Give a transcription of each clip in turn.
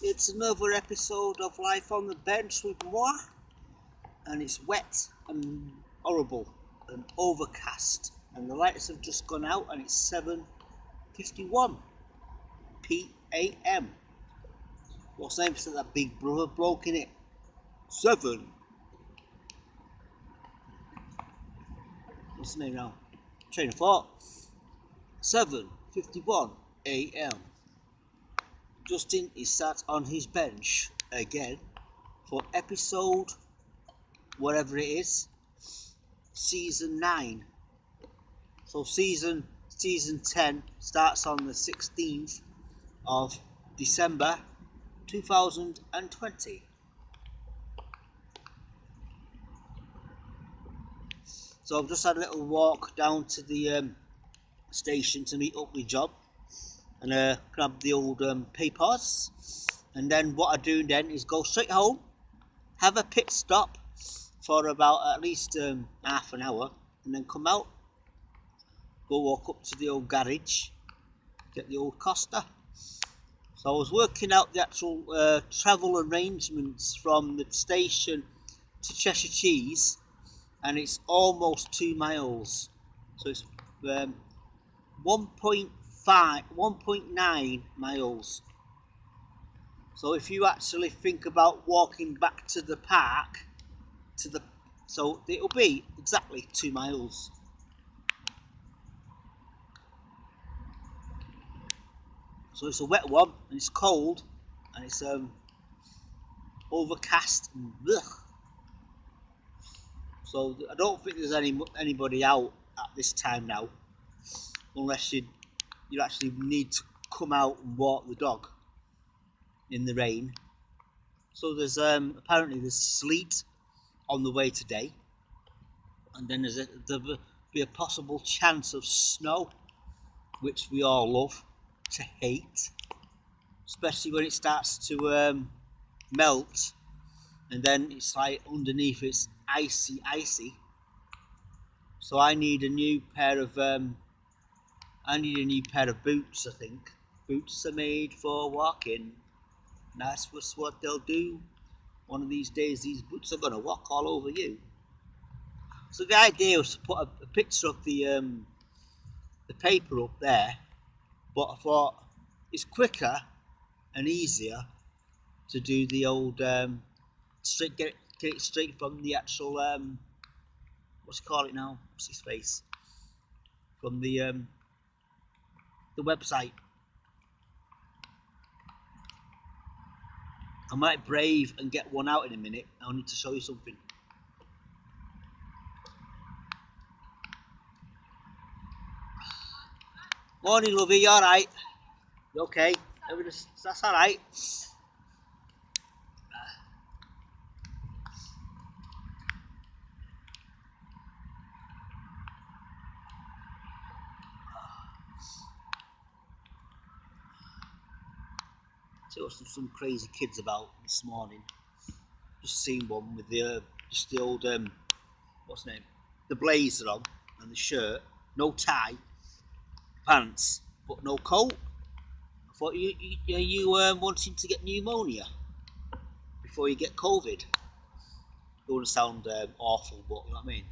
It's another episode of Life on the Bench with moi, and it's wet and horrible and overcast, and the lights have just gone out, and it's 7:51 p.m. What's the name of that big brother bloke in it? What's the name now? Train of thought. 7:51 a.m. Justin is sat on his bench again for episode whatever it is, season 9. So season 10 starts on the 16th of December 2020. So I've just had a little walk down to the station to meet up with Job and grab the old papers, and then what I do then is go straight home, have a pit stop for about at least half an hour, and then come out, go walk up to the old garage, get the old Costa. So I was working out the actual travel arrangements from the station to Cheshire Cheese, and it's almost 2 miles, so it's 1.9 miles. So if you actually think about walking back to the park, so it'll be exactly 2 miles. So it's a wet one, and it's cold, and it's overcast and blech. So I don't think there's anybody out at this time now, unless you actually need to come out and walk the dog in the rain. So there's apparently there's sleet on the way today, and then there'll be a possible chance of snow, which we all love to hate, especially when it starts to melt, and then it's like underneath it's icy. So I need a new pair of boots. I think boots are made for walking. That's what they'll do. One of these days, these boots are gonna walk all over you. So the idea was to put a picture of the paper up there, but I thought it's quicker and easier to do the old get it straight from the actual what's it call it now? What's his face? From the website. I might brave and get one out in a minute. I'll need to show you something. Morning, lovey. You all right? You okay? That's all right. See what some crazy kids about this morning. Just seen one with the old what's the name? The blazer on and the shirt, no tie, pants, but no coat. I thought you wanting to get pneumonia before you get COVID. Don't want to sound awful, but you know what I mean.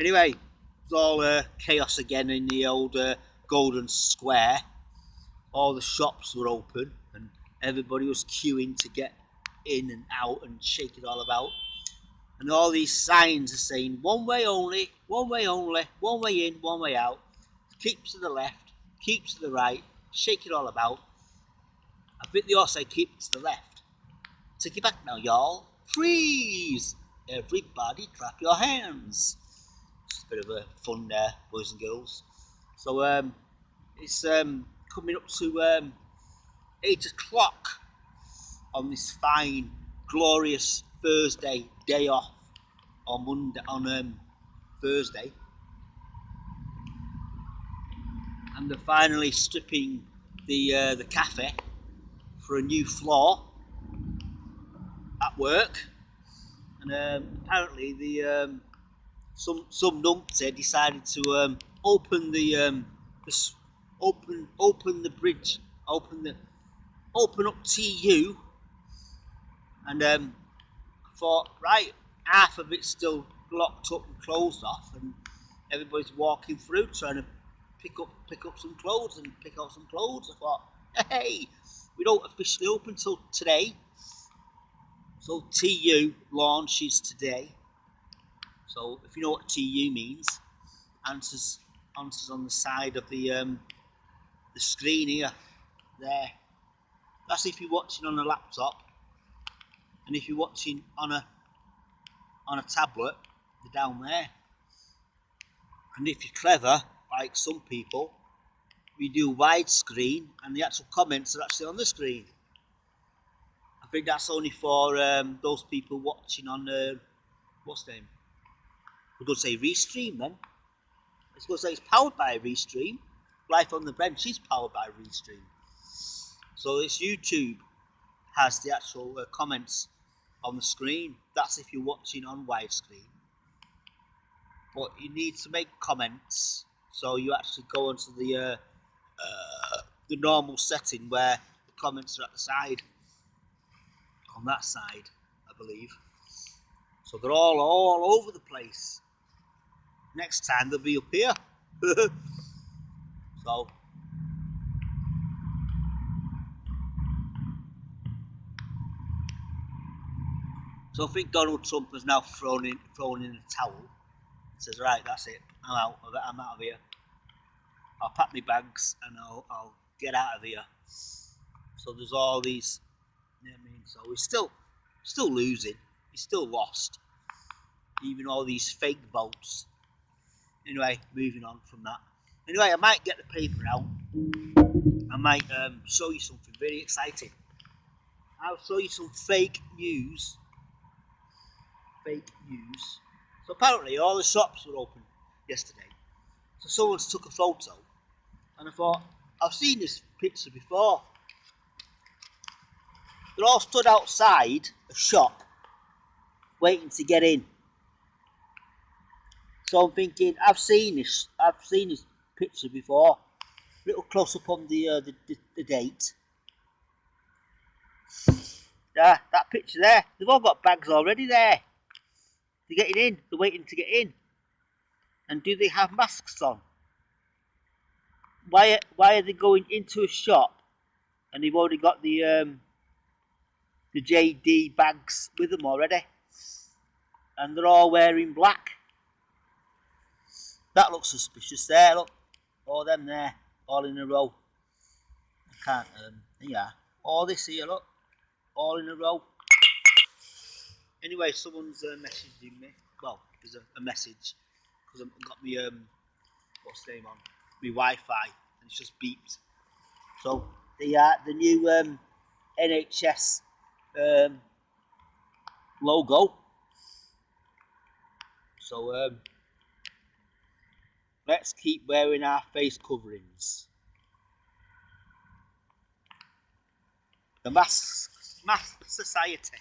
Anyway, it's all chaos again in the old Golden Square. All the shops were open and everybody was queuing to get in and out and shake it all about. And all these signs are saying one way only, one way only, one way in, one way out. Keep to the left, keep to the right, shake it all about. I think they all say keep to the left. Take it back now, y'all. Freeze! Everybody clap your hands. Just a bit of a fun there, boys and girls. So it's coming up to 8 o'clock on this fine, glorious Thursday, day off on Thursday, and they're finally stripping the cafe for a new floor at work, and apparently the some numpty decided to open the bridge, open the open up TU, and I thought, right, half of it's still locked up and closed off, and everybody's walking through trying to pick up some clothes and pick out some clothes. I thought, hey, we don't officially open until today. So TU launches today. So if you know what TU means, answers on the side of the screen here. There. That's if you're watching on a laptop, and if you're watching on a tablet, they're down there. And if you're clever, like some people, we do widescreen, and the actual comments are actually on the screen. I think that's only for those people watching on what's the name? We're going to say Restream then. It's going to say it's powered by Restream. Life on the Bench is powered by Restream. So this YouTube has the actual comments on the screen. That's if you're watching on widescreen. But you need to make comments, so you actually go onto the normal setting where the comments are at the side. On that side, I believe. So they're all over the place. Next time they'll be up here. So I think Donald Trump has now thrown in a towel. Says, right, that's it. I'm out of here. I'll pack my bags and I'll get out of here. So there's all these. You know what I mean? So he's still losing. He's still lost. Even all these fake votes. Anyway, moving on from that. Anyway, I might get the paper out. I might show you something very exciting. I'll show you some fake news. Fake news. So apparently all the shops were open yesterday. So someone's took a photo, and I thought, I've seen this picture before. They're all stood outside a shop, waiting to get in. So I'm thinking, I've seen this picture before. A little close up on the date. Yeah, that picture there. They've all got bags already there. They're getting in. They're waiting to get in. And do they have masks on? Why are they going into a shop and they've already got the JD bags with them already? And they're all wearing black. That looks suspicious there, look. All them there, all in a row. I can't, yeah. All this here, look. All in a row. Anyway, someone's messaging me. Well, there's a message. Because I've got my, what's the name on? My Wi-Fi. And it's just beeped. So, the new NHS logo. So, let's keep wearing our face coverings. The Mask Society.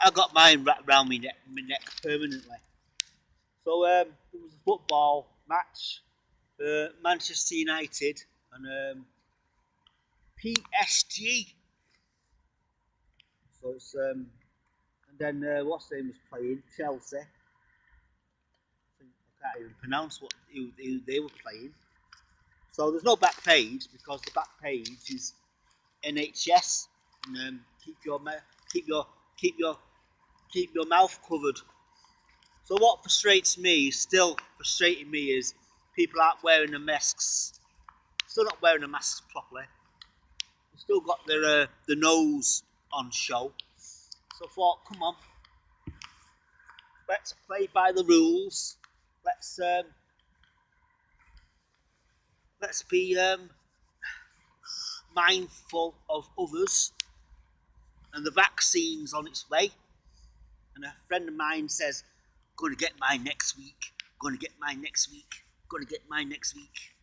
I got mine wrapped around my neck permanently. So there was a football match, Manchester United and PSG. So it's and then what's the name was playing? Chelsea. I can't even pronounce who they were playing. So there's no back page because the back page is NHS and keep your mouth covered. So what still frustrating me, is people aren't wearing the masks. Still not wearing the masks properly. They've still got their nose on show. So I thought, come on, let's play by the rules. Let's be mindful of others. And the vaccine's on its way. And a friend of mine says, going to get mine next week. Going to get mine next week. Going to get mine next week.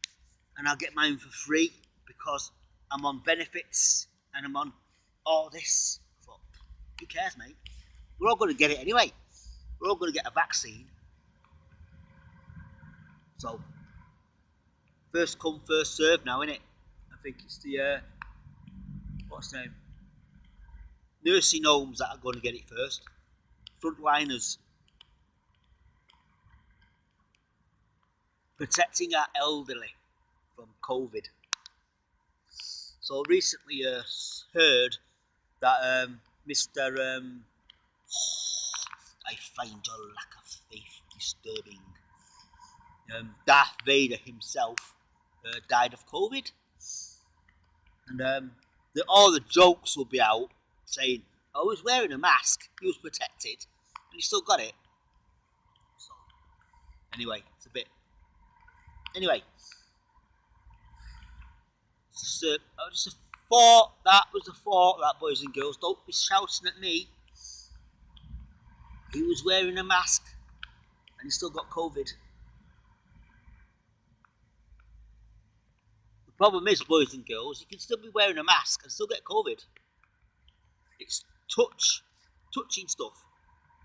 And I'll get mine for free because I'm on benefits and I'm on all this. I thought, who cares, mate? We're all going to get it anyway. We're all going to get a vaccine. So first come, first serve now, innit? I think it's the, what's the name? Nursing homes that are going to get it first. Frontliners. Protecting our elderly from COVID. So recently heard that Mr. I find your lack of faith disturbing. Darth Vader himself died of COVID. And all the jokes will be out saying, oh, he was wearing a mask, he was protected, and he still got it. So, anyway, it's a bit... Anyway, just a thought, that was a thought, that, boys and girls. Don't be shouting at me. He was wearing a mask, and he still got COVID. The problem is, boys and girls, you can still be wearing a mask and still get COVID. It's touching stuff.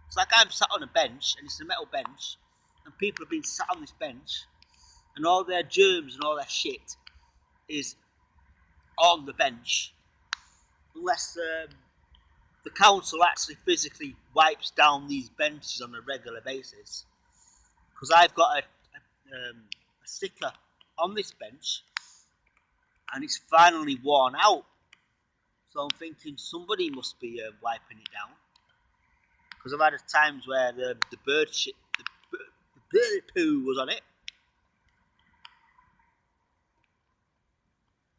It's like I'm sat on a bench, and it's a metal bench, and people have been sat on this bench, and all their germs and all their shit is on the bench, unless the council actually physically wipes down these benches on a regular basis. Because I've got a sticker on this bench, and it's finally worn out. So I'm thinking somebody must be wiping it down. Because I've had times where the bird shit, the bird poo was on it,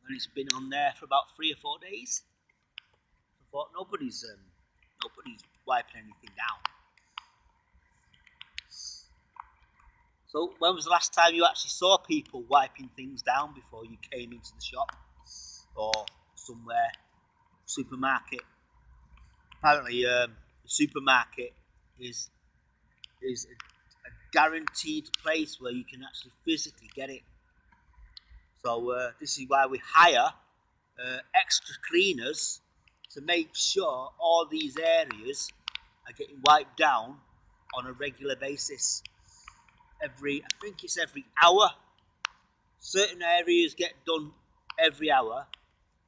and it's been on there for about 3 or 4 days. I thought nobody's wiping anything down. So when was the last time you actually saw people wiping things down before you came into the shop or somewhere, supermarket? Apparently, the supermarket is a guaranteed place where you can actually physically get it. So this is why we hire extra cleaners to make sure all these areas are getting wiped down on a regular basis. I think it's every hour. Certain areas get done every hour.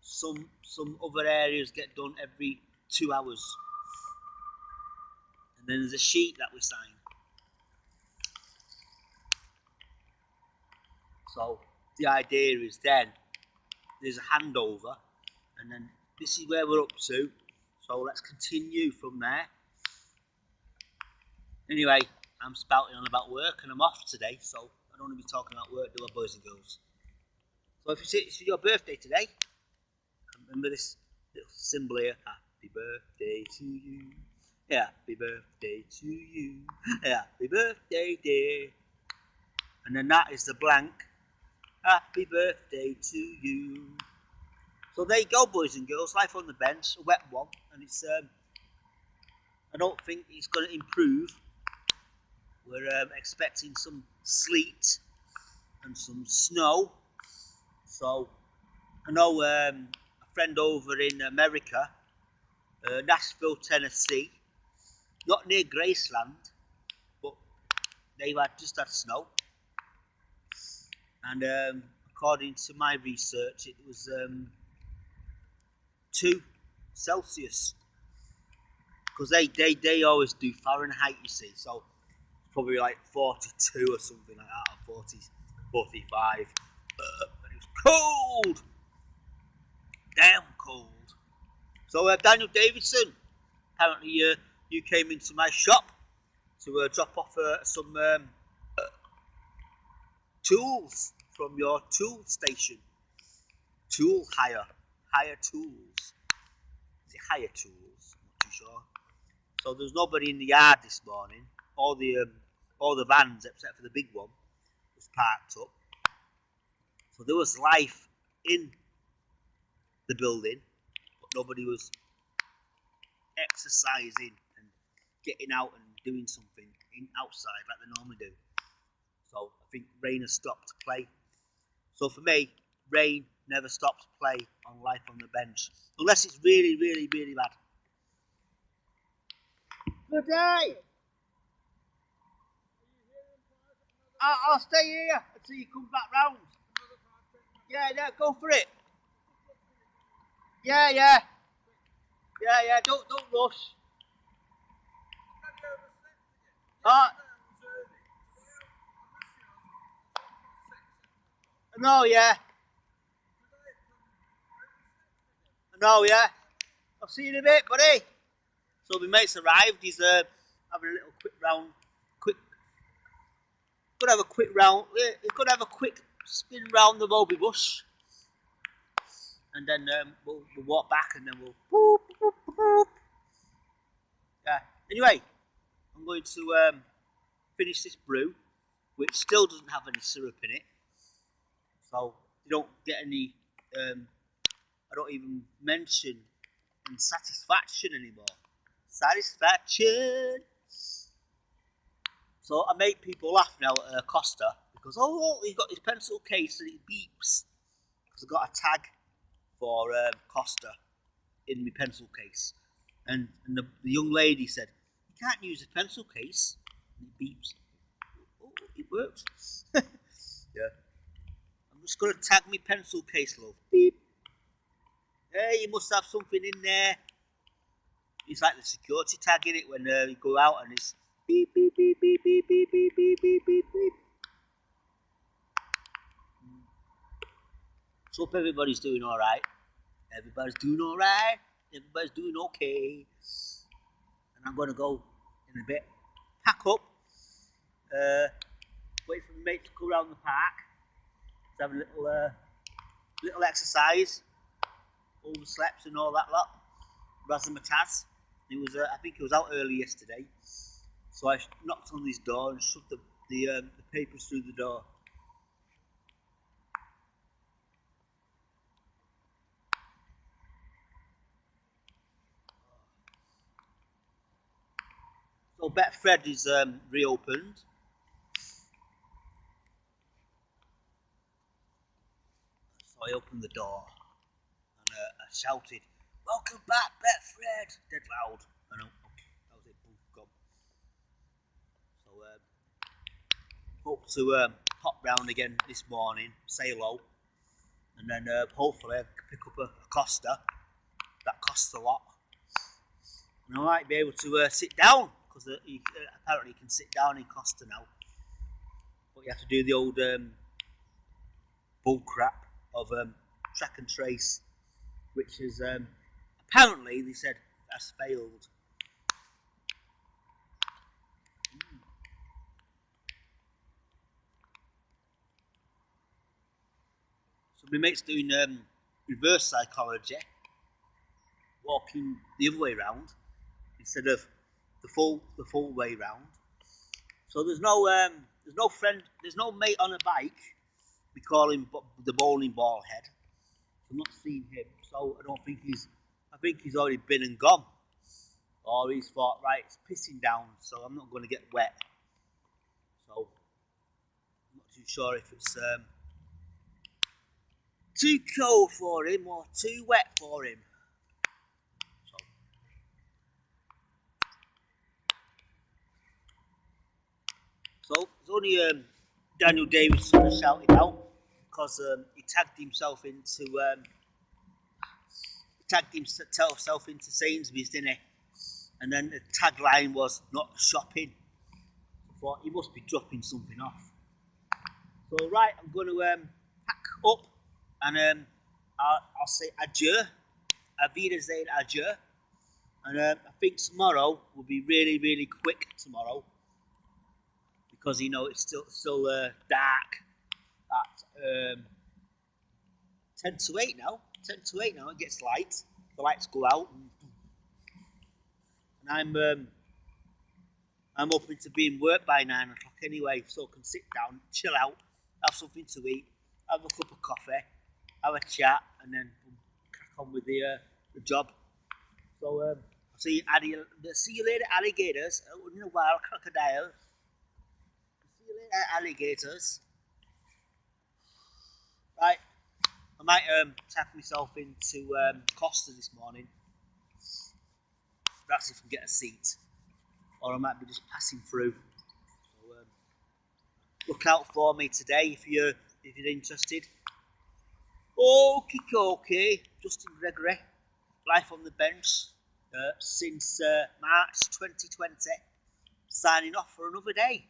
Some other areas get done every 2 hours. And then there's a sheet that we sign. So the idea is then there's a handover, and then this is where we're up to. So let's continue from there. Anyway, I'm spouting on about work, and I'm off today, so I don't want to be talking about work, do I, boys and girls? So if it's your birthday today, remember this little symbol here. Happy birthday to you. Happy birthday to you. Happy birthday, dear. And then that is the blank. Happy birthday to you. So there you go, boys and girls. Life on the bench, a wet one, and it's. I don't think it's going to improve. We're expecting some sleet and some snow. So I know a friend over in America, Nashville, Tennessee, not near Graceland, but they've just had snow. And according to my research, it was 2 Celsius. Because they always do Fahrenheit, you see, so it's probably like 42 or something like that, or 40, 45. And it was cold! Damn cold. So Daniel Davidson, apparently you came into my shop to drop off some tools from your tool station. Tool hire tools. Is it hire tools? I'm not too sure. So there was nobody in the yard this morning. All the vans, except for the big one, was parked up. So there was life in the building, but nobody was exercising and getting out and doing something outside like they normally do. So I think rain has stopped play. So for me, rain never stops play on Life on the Bench, unless it's really, really, really bad. Good day. I'll stay here until you come back round. Yeah, yeah, go for it. Yeah, yeah. Yeah, yeah, don't rush. Oh, no, yeah. No, yeah. I'll see you in a bit, buddy. So my mate's arrived. He's having a little quick round. Quick. Could have a quick round. He could have a quick spin round the Moby bush, and then we'll walk back, and then we'll. Boop, boop, boop, boop. Yeah. Anyway, I'm going to finish this brew, which still doesn't have any syrup in it. So you don't get any. I don't even mention satisfaction anymore. Satisfaction. So I make people laugh now at Costa because he's got his pencil case and it beeps because I got a tag for Costa in my pencil case, and the young lady said you can't use a pencil case and it beeps. Oh, it works. Yeah. I'm just gonna tag my pencil case, love. Beep. Hey, you must have something in there. It's like the security tag in it when you go out and it's beep beep beep beep beep beep beep beep beep beep beep. So hope everybody's doing all right. Everybody's doing all right. Everybody's doing okay. And I'm gonna go in a bit, pack up, wait for my mate to go around the park, to have a little exercise, overslept and all that lot. Razzmatazz. He was, I think he was out early yesterday, so I knocked on his door and shoved the papers through the door. So Betfred is reopened. So I opened the door and I shouted, "Welcome back, Betfred!" Dead loud. I know. That was it. Boom, gone. So hope to pop round again this morning, say hello, and then hopefully I can pick up a Costa. That costs a lot. And I might be able to sit down because apparently you can sit down in Costa now. But you have to do the old bull crap of track and trace, which is apparently they said has failed. So my mate's doing reverse psychology, walking the other way round instead of the full way round. So there's no friend, there's no mate on a bike. We call him the bowling ball head. I'm not seeing him, so I don't think I think he's already been and gone. Or he's thought, right, it's pissing down, so I'm not going to get wet. So I'm not too sure if it's too cold for him or too wet for him. So it's only Daniel Davis sort of shouted out because he tagged himself into Sainsbury's, didn't he? And then the tagline was "not shopping." I thought he must be dropping something off. So right, I'm going to pack up and I'll say adieu, Wiedersehen, adieu. And I think tomorrow will be really, really quick tomorrow because it's still dark at 10 to 8 now. 10 to 8 now. It gets light. The lights go out, and I'm hoping to be in work by 9 o'clock anyway, so I can sit down, chill out, have something to eat, have a cup of coffee, have a chat, and then crack on with the job. So see you later, alligators. In a while, crocodile. See you later, alligators. Right, I might tap myself into Costa this morning. That's if I can get a seat, or I might be just passing through. So look out for me today if you're interested. Okay, Justin Gregory, life on the bench since March 2020, signing off for another day.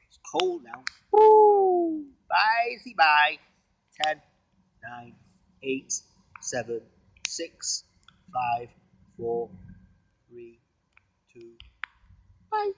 It's cold now. Woo! Bye, bye. 10, 9, 8, 7, 6, 5, 4, 3, 2. Bye.